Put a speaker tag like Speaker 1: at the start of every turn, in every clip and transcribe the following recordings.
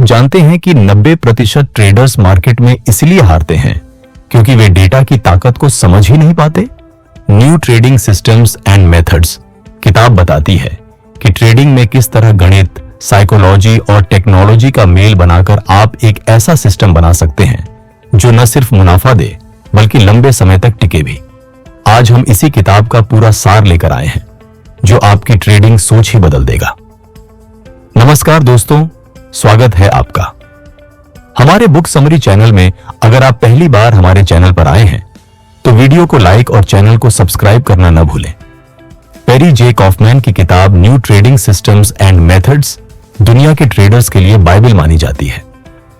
Speaker 1: आप जानते हैं कि 90% ट्रेडर्स मार्केट में इसलिए हारते हैं क्योंकि वे डेटा की ताकत को समझ ही नहीं पाते। New trading systems and methods किताब बताती है कि ट्रेडिंग में किस तरह गणित, साइकोलॉजी और टेक्नोलॉजी का मेल बनाकर आप एक ऐसा सिस्टम बना सकते हैं जो न सिर्फ मुनाफा दे बल्कि लंबे समय तक टिके भी। आज हम इसी किताब का पूरा सार लेकर आए हैं जो आपकी ट्रेडिंग सोच ही बदल देगा। नमस्कार दोस्तों, स्वागत है आपका हमारे बुक समरी चैनल में। अगर आप पहली बार हमारे चैनल पर आए हैं तो वीडियो को लाइक और चैनल को सब्सक्राइब करना न भूलें। पेरी जे कॉफमैन की किताब new trading systems and methods दुनिया के ट्रेडर्स के लिए बाइबल मानी जाती है।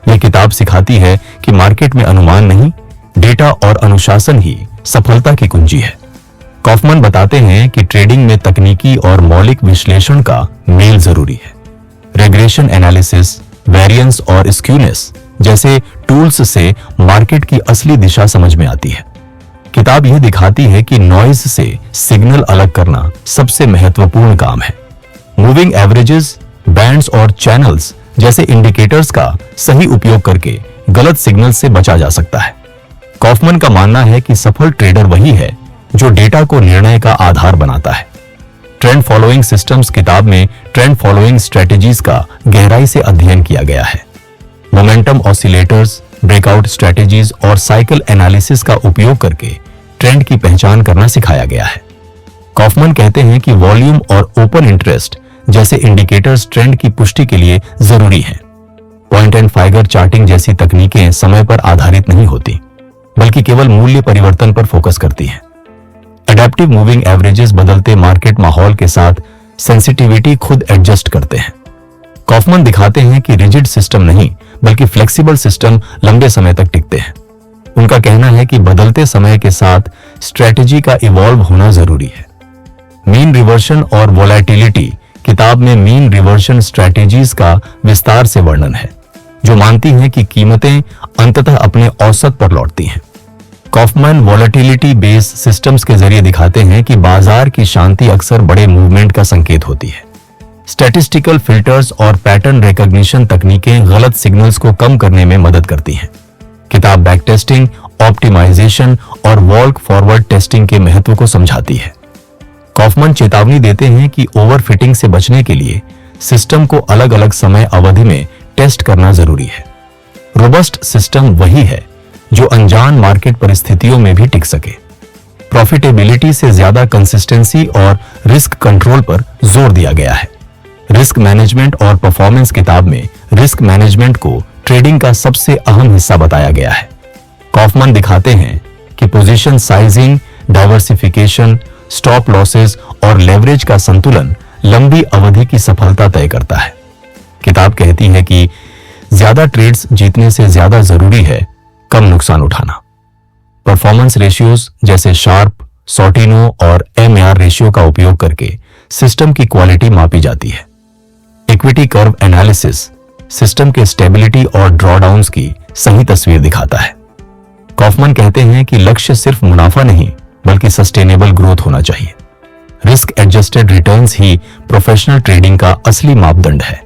Speaker 1: यह किताब सिखाती है कि मार्केट में अनुमान नहीं, डेटा और अनुशासन ही सफलता की कुंजी है। कॉफमैन बताते हैं कि ट्रेडिंग में तकनीकी और मौलिक विश्लेषण का मेल जरूरी है। रेग्रेशन एनालिसिस, वेरिएंस और स्क्यूनेस जैसे टूल्स से मार्केट की असली दिशा समझ में आती है। किताब यह दिखाती है कि नॉइज से सिग्नल अलग करना सबसे महत्वपूर्ण काम है। मूविंग एवरेजेस, बैंड्स और चैनल्स जैसे इंडिकेटर्स का सही उपयोग करके गलत सिग्नल से बचा जा सकता है। कॉफमैन का मानना है कि सफल ट्रेडर वही है जो डेटा को निर्णय का आधार बनाता है। ट्रेंड फॉलोइंग सिस्टम्स किताब में ट्रेंड फॉलोइंग स्ट्रेटेजीज का गहराई से अध्ययन किया गया है। मोमेंटम ऑसिलेटर्स, ब्रेकआउट स्ट्रेटेजीज और साइकिल एनालिसिस का उपयोग करके ट्रेंड की पहचान करना सिखाया गया है। कॉफमैन कहते हैं कि वॉल्यूम और ओपन इंटरेस्ट जैसे इंडिकेटर्स ट्रेंड की पुष्टि के लिए जरूरी हैं। पॉइंट एंड फाइगर चार्टिंग जैसी तकनीकें समय पर आधारित नहीं होती बल्कि केवल मूल्य परिवर्तन पर फोकस करती हैं। एडेप्टिव मूविंग एवरेजेस बदलते मार्केट माहौल के साथ सेंसिटिविटी खुद एडजस्ट करते हैं। कॉफमैन दिखाते हैं कि रिजिड सिस्टम नहीं बल्कि फ्लेक्सिबल सिस्टम लंबे समय तक टिकते हैं। उनका कहना है कि बदलते समय के साथ स्ट्रेटेजी का इवॉल्व होना जरूरी है। मीन रिवर्शन और वोलेटिलिटी किताब में मीन रिवर्शन स्ट्रेटेजीज का विस्तार से वर्णन है जो मानती हैं कि कीमतें अंततः अपने औसत पर लौटती हैं। कॉफमैन वोलेटिलिटी बेस्ड सिस्टम्स के जरिए दिखाते हैं कि बाजार की शांति अक्सर बड़े मूवमेंट का संकेत होती है। स्टैटिस्टिकल फिल्टर्स और पैटर्न रिकॉग्निशन तकनीकें गलत सिग्नल्स को कम करने में मदद करती हैं। किताब बैक टेस्टिंग, ऑप्टिमाइजेशन और वॉल्क फॉरवर्ड टेस्टिंग के महत्व को समझाती है। कॉफमैन चेतावनी देते हैं कि ओवरफिटिंग से बचने के लिए सिस्टम को अलग अलग समय अवधि में टेस्ट करना जरूरी है। रोबस्ट सिस्टम वही है जो अनजान मार्केट परिस्थितियों में भी टिक सके। प्रॉफिटेबिलिटी से ज्यादा कंसिस्टेंसी और रिस्क कंट्रोल पर जोर दिया गया है। रिस्क मैनेजमेंट और परफॉर्मेंस किताब में रिस्क मैनेजमेंट को ट्रेडिंग का सबसे अहम हिस्सा बताया गया है। कॉफमैन दिखाते हैं कि position sizing, diversification, stop losses और लेवरेज का संतुलन लंबी अवधि की सफलता तय करता है। किताब कहती है कि ज्यादा ट्रेड्स जीतने से ज्यादा जरूरी है कम नुकसान उठाना। परफॉर्मेंस रेशियोज जैसे शार्प, सॉर्टिनो और एमआर रेशियो का उपयोग करके सिस्टम की क्वालिटी मापी जाती है। इक्विटी कर्व एनालिसिस सिस्टम के स्टेबिलिटी और ड्रॉडाउन्स की सही तस्वीर दिखाता है। कॉफमैन कहते हैं कि लक्ष्य सिर्फ मुनाफा नहीं बल्कि सस्टेनेबल ग्रोथ होना चाहिए। रिस्क एडजस्टेड रिटर्न्स ही प्रोफेशनल ट्रेडिंग का असली मापदंड है।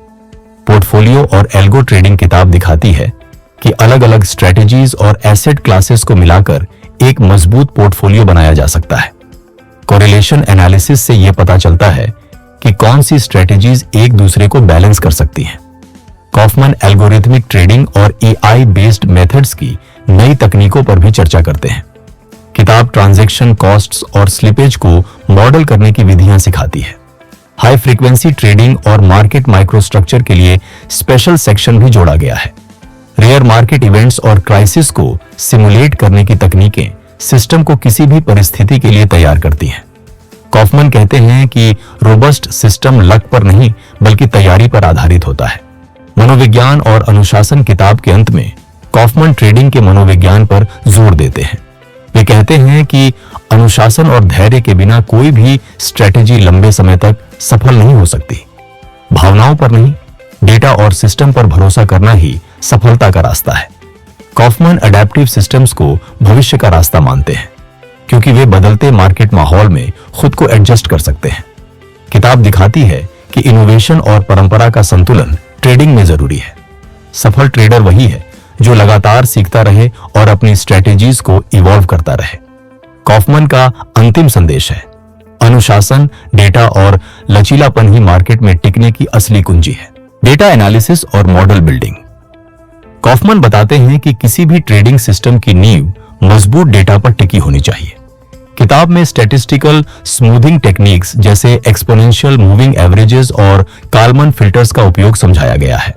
Speaker 1: पोर्टफोलियो और एल्गो ट्रेडिंग किताब दिखाती है कि अलग अलग स्ट्रेटेजीज और एसेट क्लासेस को मिलाकर एक मजबूत पोर्टफोलियो बनाया जा सकता है। कोरिलेशन एनालिसिस से यह पता चलता है कि कौन सी स्ट्रेटेजीज एक दूसरे को बैलेंस कर सकती हैं। कॉफमैन एल्गोरिथमिक ट्रेडिंग और एआई बेस्ड मेथड्स की नई तकनीकों पर भी चर्चा करते हैं। किताब ट्रांजैक्शन कॉस्ट्स और स्लिपेज को मॉडल करने की विधियां सिखाती है। हाई फ्रीक्वेंसी ट्रेडिंग और मार्केट माइक्रोस्ट्रक्चर के लिए स्पेशल सेक्शन भी जोड़ा गया है। रेयर मार्केट इवेंट्स और क्राइसिस को सिमुलेट करने की तकनीकें सिस्टम को किसी भी परिस्थिति के लिए तैयार करती हैं। कॉफमैन कहते हैं कि रोबस्ट सिस्टम लक पर नहीं बल्कि तैयारी पर आधारित होता है। मनोविज्ञान और अनुशासन किताब के अंत में कॉफमैन ट्रेडिंग के मनोविज्ञान पर जोर देते हैं। वे कहते हैं कि अनुशासन और धैर्य के बिना कोई भी स्ट्रेटेजी लंबे समय तक सफल नहीं हो सकती। भावनाओं पर नहीं, डेटा और सिस्टम पर भरोसा करना ही सफलता का रास्ता है। कॉफमैन अडैप्टिव सिस्टम्स को भविष्य का रास्ता मानते हैं क्योंकि वे बदलते मार्केट माहौल में खुद को एडजस्ट कर सकते हैं। किताब दिखाती है कि इनोवेशन और परंपरा का संतुलन ट्रेडिंग में जरूरी है। सफल ट्रेडर वही है जो लगातार सीखता रहे और अपनी स्ट्रेटेजीज को इवॉल्व करता रहे। कॉफमन का अंतिम संदेश है, अनुशासन, डेटा और लचीलापन ही मार्केट में टिकने की असली कुंजी है। डेटा एनालिसिस और मॉडल बिल्डिंग। कॉफमन बताते हैं कि किसी भी ट्रेडिंग सिस्टम की नींव मजबूत डेटा पर टिकी होनी चाहिए। किताब में स्टैटिस्टिकल स्मूथिंग टेक्निक्स जैसे एक्सपोनेंशियल मूविंग एवरेजेस और काल्मन फिल्टर्स का उपयोग समझाया गया है।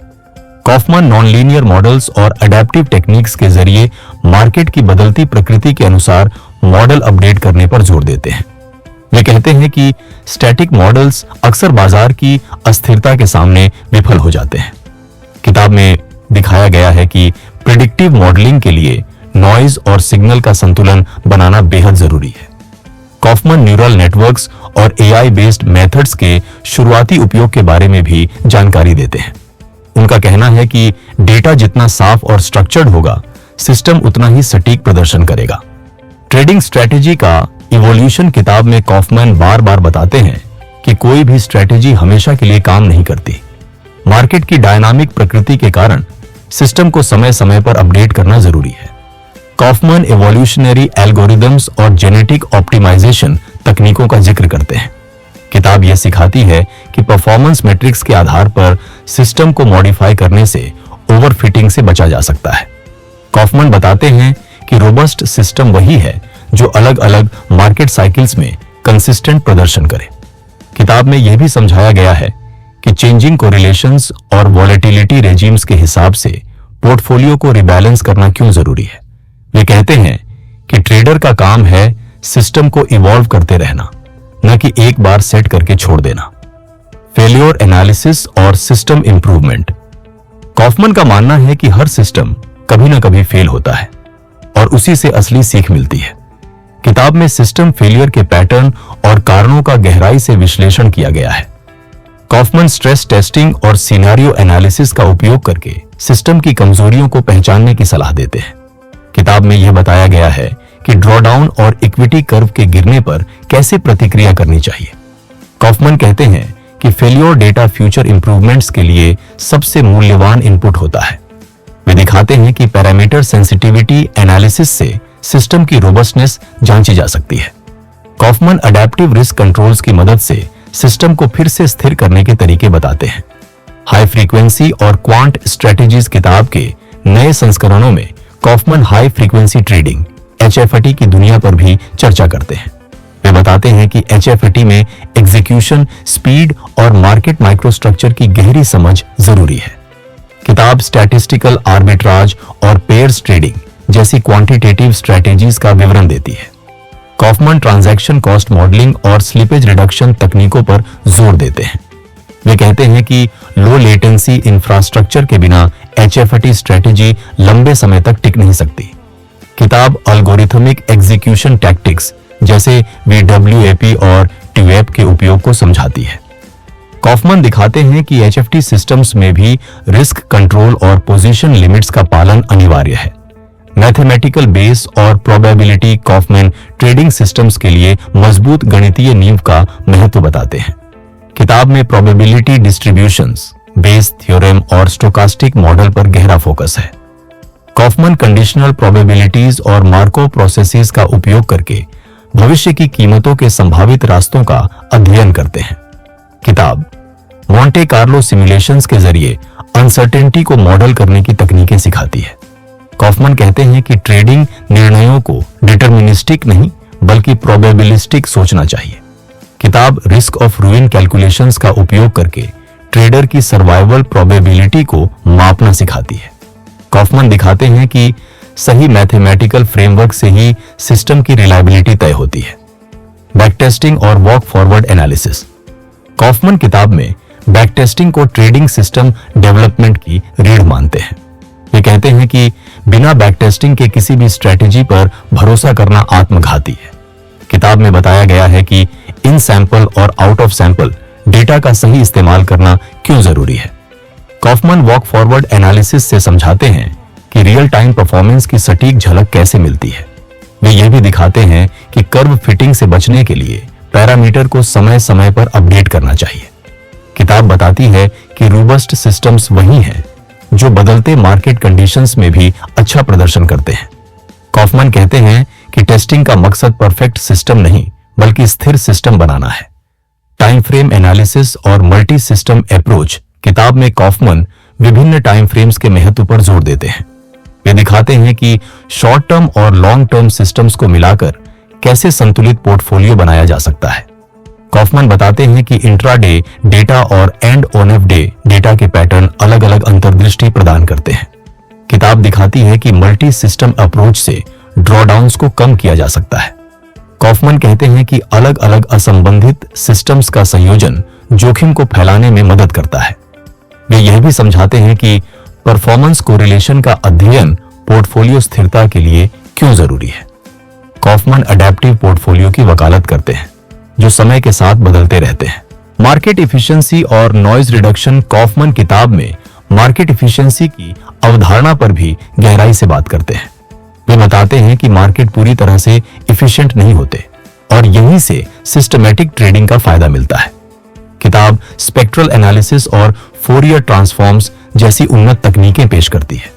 Speaker 1: कॉफमन नॉनलीनियर मॉडल्स और अडेप्टिव टेक्निक्स के जरिए मार्केट की बदलती प्रकृति के अनुसार मॉडल अपडेट करने पर जोर देते हैं। वे कहते हैं कि स्टैटिक मॉडल्स अक्सर बाजार की अस्थिरता के सामने विफल हो जाते हैं। किताब में दिखाया गया है कि प्रिडिक्टिव मॉडलिंग के लिए नॉइज और सिग्नल का संतुलन बनाना बेहद जरूरी है। कॉफमन न्यूरल नेटवर्क्स और एआई बेस्ड मेथड्स के शुरुआती उपयोग के बारे में भी जानकारी देते हैं। उनका कहना है कि डेटा जितना साफ और स्ट्रक्चर्ड होगा, सिस्टम उतना ही सटीक प्रदर्शन करेगा। ट्रेडिंग स्ट्रेटेजी का इवोल्यूशन किताब में कॉफमन बार बार बताते हैं कि कोई भी स्ट्रेटेजी हमेशा के लिए काम नहीं करती। मार्केट की डायनामिक प्रकृति के कारण सिस्टम को समय समय पर अपडेट करना जरूरी है। कॉफमन इवोल्यूशनरी एल्गोरिदम्स और जेनेटिक ऑप्टिमाइजेशन तकनीकों का जिक्र करते हैं। किताब यह सिखाती है कि परफॉर्मेंस मैट्रिक्स के आधार पर सिस्टम को मॉडिफाई करने से ओवरफिटिंग से बचा जा सकता है। कॉफमन बताते हैं कि रोबस्ट सिस्टम वही है जो अलग अलग मार्केट साइकिल्स में कंसिस्टेंट प्रदर्शन करे। किताब में यह भी समझाया गया है कि चेंजिंग कोरिलेशंस और वॉलेटिलिटी रेजिम्स के हिसाब से पोर्टफोलियो को रिबैलेंस करना क्यों जरूरी है। वे कहते हैं कि ट्रेडर का काम है सिस्टम को इवॉल्व करते रहना, न कि एक बार सेट करके छोड़ देना। फेल्योर एनालिसिस और सिस्टम इंप्रूवमेंट। कॉफमन का मानना है कि हर सिस्टम कभी न कभी फेल होता है और उसी से असली सीख मिलती है। किताब में सिस्टम फेलियर के पैटर्न और कारणों का गहराई से विश्लेषण किया गया है। कॉफमन स्ट्रेस टेस्टिंग और सिनेरियो एनालिसिस का उपयोग करके सिस्टम की कमजोरियों को पहचानने की सलाह देते हैं। किताब में यह बताया गया है कि ड्रॉडाउन और इक्विटी कर्व के गिरने पर कैसे प्रतिक्रिया करनी चाहिए। कॉफमन कहते हैं कि फेल्योर डेटा फ्यूचर इंप्रूवमेंट्स के लिए सबसे मूल्यवान इनपुट होता है। वे दिखाते हैं कि पैरामीटर सेंसिटिविटी एनालिसिस से सिस्टम की रोबस्टनेस जांची जा सकती है। कॉफमन अडेप्टिव रिस्क कंट्रोल्स की मदद से सिस्टम को फिर से स्थिर करने के तरीके बताते हैं। हाई फ्रीक्वेंसी और क्वांट स्ट्रेटेजीज किताब के नए संस्करणों में कॉफमन हाई फ्रीक्वेंसी ट्रेडिंग HFT की दुनिया पर भी चर्चा करते हैं। वे बताते हैं कि HFT में एग्जीक्यूशन, स्पीड और मार्केट माइक्रोस्ट्रक्चर की गहरी समझ जरूरी है। किताब स्टैटिस्टिकल आर्बिट्राज और पेयर्स ट्रेडिंग जैसी क्वांटिटेटिव स्ट्रेटेजीज का विवरण देती है। कॉफमन ट्रांजैक्शन कॉस्ट मॉडलिंग और स्लिपेज रिडक्शन तकनीकों पर जोर देते हैं। वे कहते हैं कि लो लेटेंसी इंफ्रास्ट्रक्चर के बिना HFT स्ट्रेटेजी लंबे समय तक टिक नहीं सकती। किताब अल्गोरिथमिक एग्जीक्यूशन टैक्टिक्स जैसे VWAP और TWAP के उपयोग को समझाती है। कॉफमन दिखाते हैं कि HFT सिस्टम्स में भी रिस्क कंट्रोल और पोजीशन लिमिट्स का पालन अनिवार्य है। मैथमेटिकल बेस और प्रोबेबिलिटी कॉफमन ट्रेडिंग सिस्टम्स के लिए मजबूत गणितीय नींव का महत्व बताते हैं। किताब में प्रोबेबिलिटी डिस्ट्रीब्यूशंस, बेस थ्योरम और स्टोकास्टिक मॉडल पर गहरा फोकस है। कॉफमन कंडीशनल प्रोबेबिलिटीज और मार्कोव प्रोसेसेस का उपयोग करके भविष्य की कीमतों के संभावित रास्तों का अध्ययन करते हैं। किताब मोंटे कार्लो सिमुलेशंस के जरिए अनसर्टेनिटी को मॉडल करने की तकनीकें सिखाती है। कॉफमन कहते हैं कि ट्रेडिंग निर्णयों को डिटर्मिनिस्टिक नहीं बल्कि प्रोबेबिलिस्टिक सोचना चाहिए। किताब रिस्क ऑफ रूइन कैलकुलेशंस का उपयोग करके ट्रेडर की सर्वाइवल प्रोबेबिलिटी को मापना सिखाती है। कॉफमन दिखाते हैं कि सही मैथमेटिकल फ्रेमवर्क से ही सिस्टम की रिलायबिलिटी तय होती है। बैकटेस्टिंग और वॉक फॉरवर्ड एनालिसिस। कॉफमन किताब में बैकटेस्टिंग को ट्रेडिंग सिस्टम डेवलपमेंट की रीढ़ मानते हैं। वे कहते हैं कि बिना बैकटेस्टिंग के किसी भी स्ट्रेटेजी पर भरोसा करना आत्मघाती है। किताब में बताया गया है कि इन सैंपल और आउट ऑफ सैंपल डेटा का सही इस्तेमाल करना क्यों जरूरी है। कॉफमन वॉक फॉरवर्ड एनालिसिस से समझाते हैं कि रियल टाइम परफॉर्मेंस की सटीक झलक कैसे मिलती है। वे यह भी दिखाते हैं कि कर्व फिटिंग से बचने के लिए पैरामीटर को समय समय पर अपडेट करना चाहिए। किताब बताती है कि रोबस्ट सिस्टम्स वही हैं जो बदल बदलते मार्केट कंडीशंस में भी अच्छा प्रदर्शन करते हैं। कॉफमन कहते हैं कि टेस्टिंग का मकसद परफेक्ट सिस्टम नहीं बल्कि स्थिर सिस्टम बनाना है। टाइम फ्रेम एनालिसिस और मल्टी सिस्टम अप्रोच किताब में कॉफमन विभिन्न टाइम फ्रेम्स के महत्व पर जोर देते हैं। वे दिखाते हैं कि शॉर्ट टर्म और लॉन्ग टर्म सिस्टम्स को मिलाकर कैसे संतुलित पोर्टफोलियो बनाया जा सकता है। कॉफमन बताते हैं कि इंट्राडे डेटा और and on off day data के पैटर्न अलग अलग अंतर्दृष्टि प्रदान करते हैं। किताब दिखाती है कि मल्टी सिस्टम अप्रोच से ड्रॉडाउन्स को कम किया जा सकता है। कॉफमन कहते हैं कि अलग अलग असंबंधित सिस्टम्स का संयोजन जोखिम को फैलाने में मदद करता है। वे यह भी समझाते हैं कि परफॉर्मेंस कोरिलेशन का अध्ययन पोर्टफोलियो स्थिरता के लिए क्यों जरूरी है। कॉफमन अडैप्टिव पोर्टफोलियो की वकालत करते हैं जो समय के साथ बदलते रहते हैं। मार्केट इफिशिएंसी और नॉइज रिडक्शन कॉफमन किताब में मार्केट इफिशिएंसी की अवधारणा पर भी गहराई से बात करते हैं। वे बताते हैं कि मार्केट पूरी तरह से इफिशिएंट नहीं होते और यहीं से सिस्टमैटिक ट्रेडिंग का फायदा मिलता है। किताब स्पेक्ट्रल एनालिसिस और फोरियर ट्रांसफॉर्म्स जैसी उन्नत तकनीकें पेश करती है।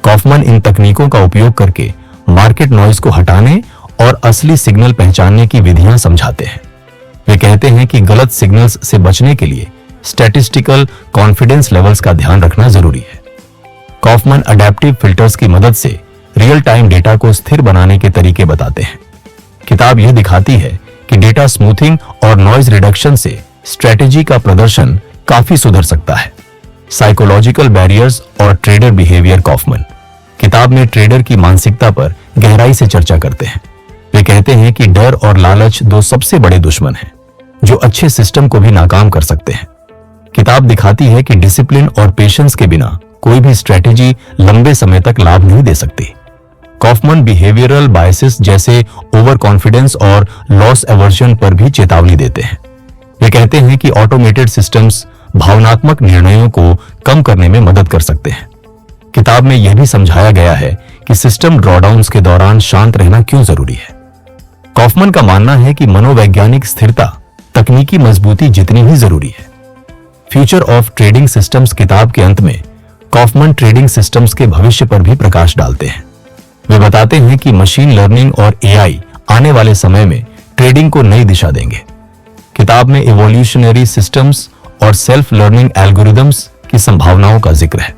Speaker 1: कॉफमन इन तकनीकों का उपयोग करके मार्केट नॉइज को हटाने और असली सिग्नल पहचानने की विधियां समझाते हैं। वे कहते हैं कि गलत सिग्नल्स से बचने के लिए स्टैटिस्टिकल कॉन्फिडेंस लेवल्स का ध्यान रखना जरूरी है। कॉफमन अडैप्टिव फिल्टर्स की मदद से रियल टाइम डेटा को स्थिर बनाने के तरीके बताते हैं। किताब यह दिखाती है कि डेटा स्मूथिंग और नॉइज रिडक्शन से स्ट्रेटेजी का प्रदर्शन काफी सुधर सकता है। साइकोलॉजिकल बैरियर्स और ट्रेडर बिहेवियर कॉफमन किताब में ट्रेडर की मानसिकता पर गहराई से चर्चा करते हैं। वे कहते हैं कि डर और लालच दो सबसे बड़े दुश्मन हैं जो अच्छे सिस्टम को भी नाकाम कर सकते हैं। किताब दिखाती है कि डिसिप्लिन और पेशेंस के बिना कोई भी स्ट्रेटेजी लंबे समय तक लाभ नहीं दे सकती। कॉफमन बिहेवियरल बायसेस जैसे ओवर कॉन्फिडेंस और लॉस एवर्जन पर भी चेतावनी देते हैं। वे कहते हैं कि ऑटोमेटेड सिस्टम्स भावनात्मक निर्णयों को कम करने में मदद कर सकते हैं। किताब में यह भी समझाया गया है कि सिस्टम ड्रॉडाउन्स के दौरान शांत रहना क्यों जरूरी है। कॉफमन का मानना है कि मनोवैज्ञानिक स्थिरता तकनीकी मजबूती जितनी ही जरूरी है। फ्यूचर ऑफ ट्रेडिंग सिस्टम्स किताब के अंत में कॉफमन ट्रेडिंग सिस्टम्स के भविष्य पर भी प्रकाश डालते हैं। वे बताते हैं कि मशीन लर्निंग और एआई आने वाले समय में ट्रेडिंग को नई दिशा देंगे। किताब में इवोल्यूशनरी सिस्टम्स और सेल्फ लर्निंग एल्गोरिदम्स की संभावनाओं का जिक्र है।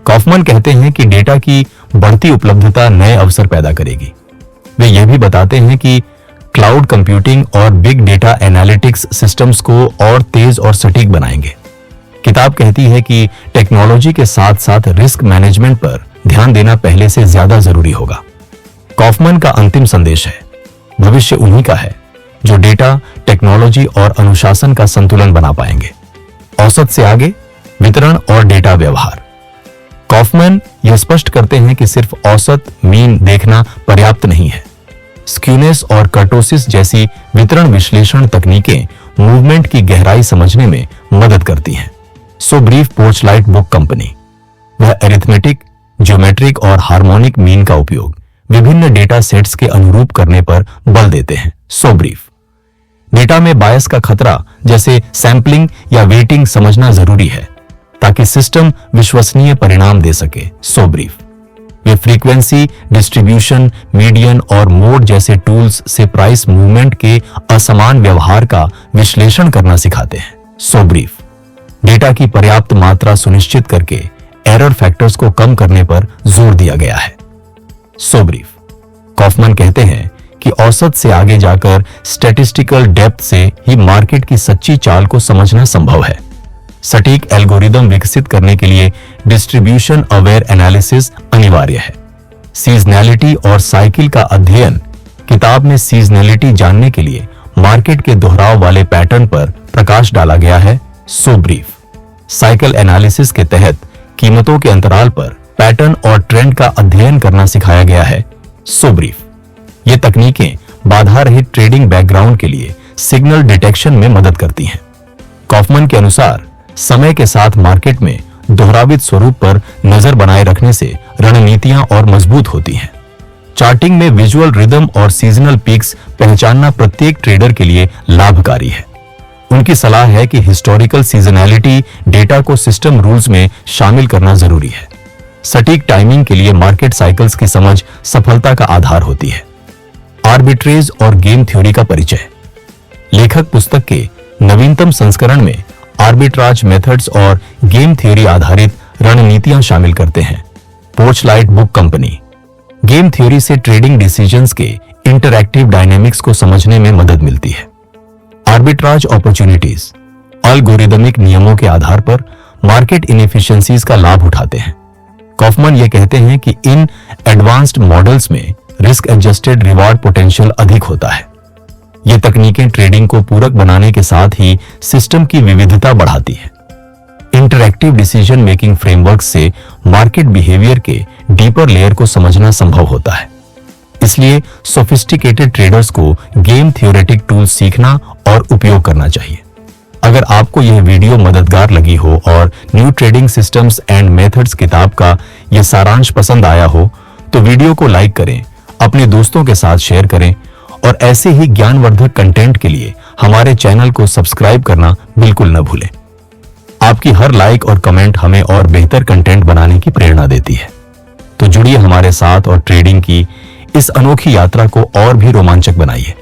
Speaker 1: कॉफमन कहते हैं कि डेटा की बढ़ती उपलब्धता नए अवसर पैदा करेगी। वे यह भी बताते हैं कि क्लाउड कंप्यूटिंग और बिग डेटा एनालिटिक्स सिस्टम्स को और तेज और सटीक बनाएंगे। किताब कहती है कि टेक्नोलॉजी के साथ साथ रिस्क मैनेजमेंट पर ध्यान देना पहले से ज्यादा जरूरी होगा। कॉफमन का अंतिम संदेश है, भविष्य उन्हीं का है जो डेटा, टेक्नोलॉजी और अनुशासन का संतुलन बना पाएंगे। औसत से आगे वितरण और डेटा व्यवहार। कॉफमन यह स्पष्ट करते हैं कि सिर्फ औसत मीन देखना पर्याप्त नहीं है। स्क्यूनेस और कर्टोसिस जैसी वितरण विश्लेषण तकनीकें मूवमेंट की गहराई समझने में मदद करती हैं। सो ब्रीफ पोर्चलाइट बुक कंपनी वह अरिथमेटिक, ज्योमेट्रिक और हार्मोनिक मीन का उपयोग विभिन्न डेटा सेट्स के अनुरूप करने पर बल देते हैं। सो ब्रीफ डेटा में बायस का खतरा जैसे सैंपलिंग या वेटिंग समझना जरूरी है ताकि सिस्टम विश्वसनीय परिणाम दे सके। सो ब्रीफ वे फ्रीक्वेंसी, डिस्ट्रीब्यूशन, मीडियन और मोड जैसे टूल्स से प्राइस मूवमेंट के असमान व्यवहार का विश्लेषण करना सिखाते हैं। सो ब्रीफ डेटा की पर्याप्त मात्रा सुनिश्चित करके एरर फैक्टर्स को कम करने पर जोर दिया गया है। सो ब्रीफ कॉफमन कहते हैं कि औसत से आगे जाकर स्टैटिस्टिकल डेप्थ से ही मार्केट की सच्ची चाल को समझना संभव है। सटीक एल्गोरिदम विकसित करने के लिए डिस्ट्रीब्यूशन अवेयर एनालिसिस अनिवार्य है। सीजनैलिटी और साइकिल का अध्ययन किताब में सीजनैलिटी जानने के लिए मार्केट के दोहराव वाले पैटर्न पर प्रकाश डाला गया है। सो ब्रीफ साइकिल एनालिसिस के तहत कीमतों के अंतराल पर पैटर्न और ट्रेंड का अध्ययन करना सिखाया गया है। सो ब्रीफ ये तकनीकें बाधा रहित ट्रेडिंग बैकग्राउंड के लिए सिग्नल डिटेक्शन में मदद करती हैं। कॉफमन के अनुसार समय के साथ मार्केट में दोहरावित स्वरूप पर नजर बनाए रखने से रणनीतियां और मजबूत होती हैं। चार्टिंग में विजुअल रिदम और सीजनल पीक्स पहचानना प्रत्येक ट्रेडर के लिए लाभकारी है। उनकी सलाह है कि हिस्टोरिकल सीजनैलिटी डेटा को सिस्टम रूल्स में शामिल करना जरूरी है। सटीक टाइमिंग के लिए मार्केट साइकिल्स की समझ सफलता का आधार होती है। आर्बिट्रेज और गेम थ्योरी का परिचय। लेखक पुस्तक के नवीनतम संस्करण में आर्बिट्राज मेथड्स और गेम थ्योरी आधारित रणनीतियां शामिल करते हैं। पोर्चलाइट बुक कंपनी। गेम थ्योरी से ट्रेडिंग डिसीजंस के इंटरैक्टिव डायनेमिक्स को समझने में मदद मिलती है। Arbitrage opportunities. एल्गोरिदमिक नियमों के आधार पर मार्केट इनएफिशिएंसीज का लाभ उठाते हैं। कॉफमन यह कहते हैं कि इन एडवांस्ड मॉडल्स में रिस्क एडजस्टेड रिवार्ड पोटेंशियल अधिक होता है। ये तकनीकें ट्रेडिंग को पूरक बनाने के साथ ही सिस्टम की विविधता बढ़ाती है। इंटरैक्टिव डिसीजन मेकिंग फ्रेमवर्क से मार्केट बिहेवियर के डीपर लेयर को समझना संभव होता है। इसलिए सोफिस्टिकेटेड ट्रेडर्स को गेम थ्योरेटिक टूल्स सीखना और उपयोग करना चाहिए। अगर आपको यह वीडियो मददगार लगी हो और new trading systems and methods किताब का यह सारांश पसंद आया हो तो वीडियो को लाइक करें, अपने दोस्तों के साथ शेयर करें और ऐसे ही ज्ञानवर्धक कंटेंट के लिए हमारे चैनल को सब्सक्राइब करना बिल्कुल न भूलें। आपकी हर लाइक और कमेंट हमें और बेहतर कंटेंट बनाने की प्रेरणा देती है। तो जुड़िए हमारे साथ और ट्रेडिंग की इस अनोखी यात्रा को और भी रोमांचक बनाइए।